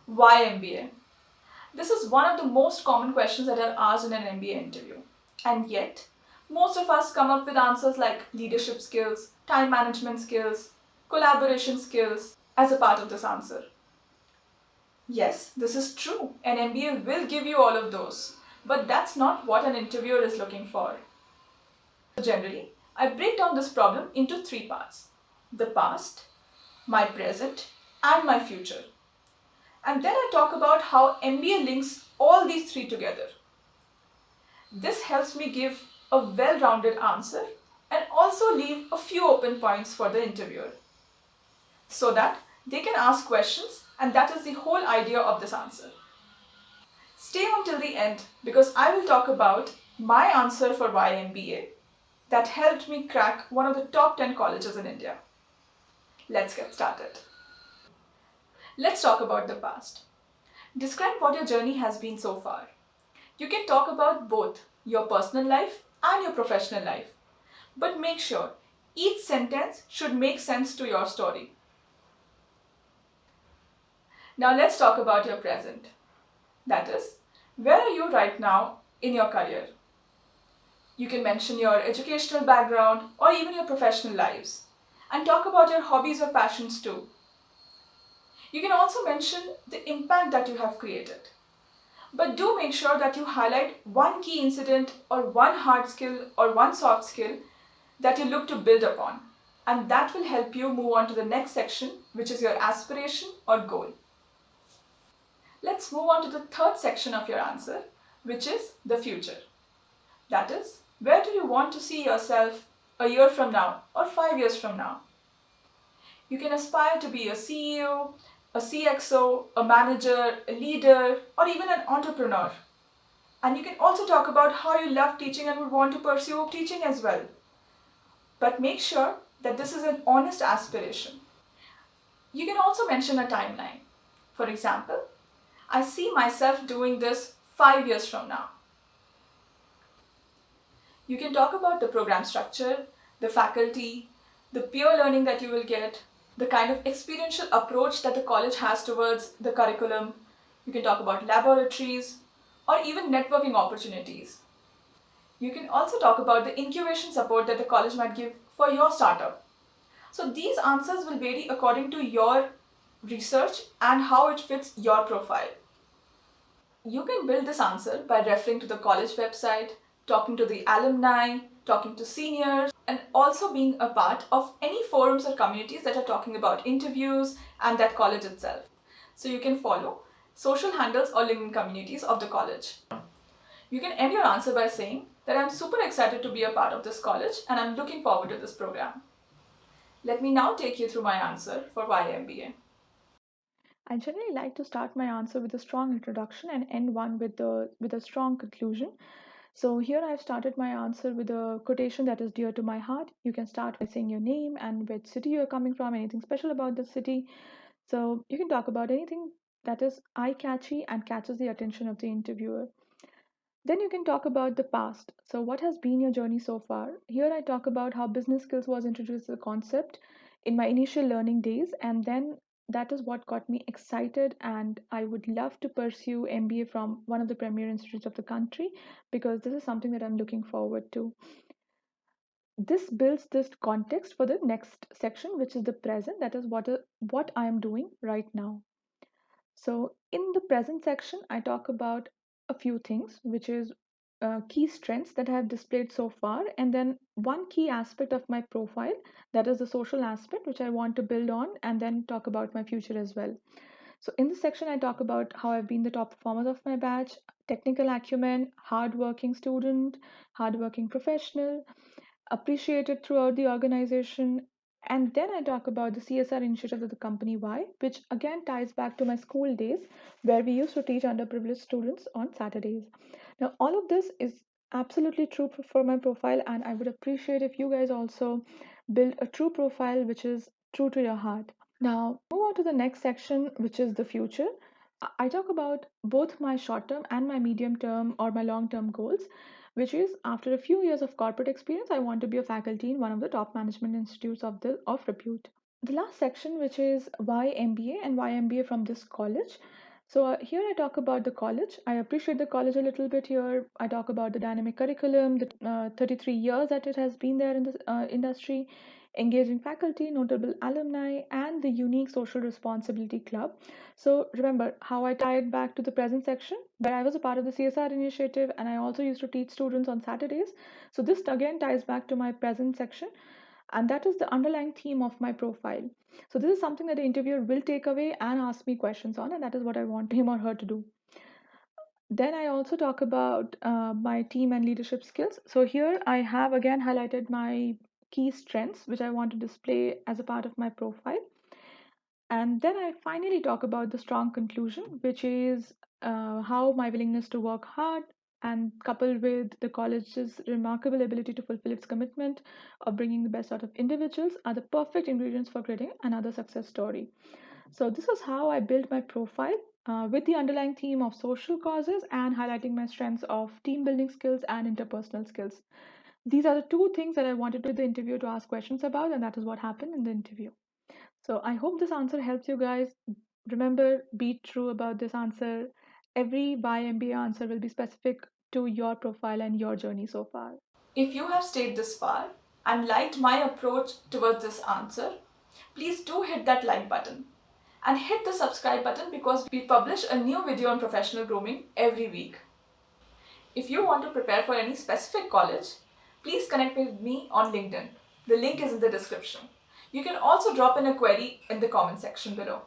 Why MBA? This is one of the most common questions that are asked in an MBA interview. And yet, most of us come up with answers like leadership skills, time management skills, collaboration skills as a part of this answer. Yes, this is true. An MBA will give you all of those. But that's not what an interviewer is looking for. So generally, I break down this problem into three parts: the past, my present, and my future. And then I talk about how MBA links all these three together. This helps me give a well rounded answer and also leave a few open points for the interviewer so that they can ask questions, and that is the whole idea of this answer. Stay on till the end because I will talk about my answer for why MBA that helped me crack one of the top 10 colleges in India. Let's get started. Let's talk about the past. Describe what your journey has been so far. You can talk about both your personal life and your professional life, but make sure each sentence should make sense to your story. Now let's talk about your present. That is, where are you right now in your career? You can mention your educational background or even your professional lives and talk about your hobbies or passions too. You can also mention the impact that you have created. But do make sure that you highlight one key incident or one hard skill or one soft skill that you look to build upon. And that will help you move on to the next section, which is your aspiration or goal. Let's move on to the third section of your answer, which is the future. That is, where do you want to see yourself a year from now or 5 years from now? You can aspire to be a CEO, a CXO, a manager, a leader, or even an entrepreneur. And you can also talk about how you love teaching and would want to pursue teaching as well. But make sure that this is an honest aspiration. You can also mention a timeline. For example, I see myself doing this 5 years from now. You can talk about the program structure, the faculty, the peer learning that you will get, the kind of experiential approach that the college has towards the curriculum. You can talk about laboratories or even networking opportunities. You can also talk about the incubation support that the college might give for your startup. So these answers will vary according to your research and how it fits your profile. You can build this answer by referring to the college website, talking to the alumni, talking to seniors, and also being a part of any forums or communities that are talking about interviews and that college itself. So you can follow social handles or LinkedIn communities of the college. You can end your answer by saying that I'm super excited to be a part of this college and I'm looking forward to this program. Let me now take you through my answer for why MBA. I generally like to start my answer with a strong introduction and end one with a strong conclusion. So here I've started my answer with a quotation that is dear to my heart. You can start by saying your name and which city you're coming from, anything special about the city. So you can talk about anything that is eye catchy and catches the attention of the interviewer. Then you can talk about the past. So what has been your journey so far? Here I talk about how business skills was introduced as a concept in my initial learning days, and then that is what got me excited, and I would love to pursue MBA from one of the premier institutes of the country because this is something that I'm looking forward to. This builds this context for the next section, which is the present. That is what I am doing right now. So, in the present section, I talk about a few things, which is key strengths that I have displayed so far, and then one key aspect of my profile, that is the social aspect, which I want to build on, and then talk about my future as well. So, in this section, I talk about how I've been the top performers of my batch, technical acumen, hardworking student, hardworking professional, appreciated throughout the organization. And then I talk about the CSR initiative of the company Y, which again ties back to my school days where we used to teach underprivileged students on Saturdays. Now, all of this is absolutely true for my profile, and I would appreciate if you guys also build a true profile which is true to your heart. Now, move on to the next section, which is the future. I talk about both my short term and my medium term or my long term goals, which is after a few years of corporate experience, I want to be a faculty in one of the top management institutes of repute. The last section, which is why MBA and why MBA from this college. So here I talk about the college. I appreciate the college a little bit here. I talk about the dynamic curriculum, the 33 years that it has been there in the industry, engaging faculty, notable alumni, and the unique social responsibility club. So remember how I tied back to the present section, where I was a part of the CSR initiative, and I also used to teach students on Saturdays. So this again ties back to my present section, and that is the underlying theme of my profile. So this is something that the interviewer will take away and ask me questions on, and that is what I want him or her to do. Then I also talk about my team and leadership skills. So here I have again highlighted my key strengths, which I want to display as a part of my profile. And then I finally talk about the strong conclusion, which is how my willingness to work hard and coupled with the college's remarkable ability to fulfill its commitment of bringing the best out of individuals are the perfect ingredients for creating another success story. So, this is how I built my profile with the underlying theme of social causes and highlighting my strengths of team building skills and interpersonal skills. These are the two things that I wanted the interviewer to ask questions about, and that is what happened in the interview. So I hope this answer helps you guys. Remember, be true about this answer. Every YMBA answer will be specific to your profile and your journey so far. If you have stayed this far and liked my approach towards this answer, please do hit that like button and hit the subscribe button because we publish a new video on professional grooming every week. If you want to prepare for any specific college, please connect with me on LinkedIn. The link is in the description. You can also drop in a query in the comment section below.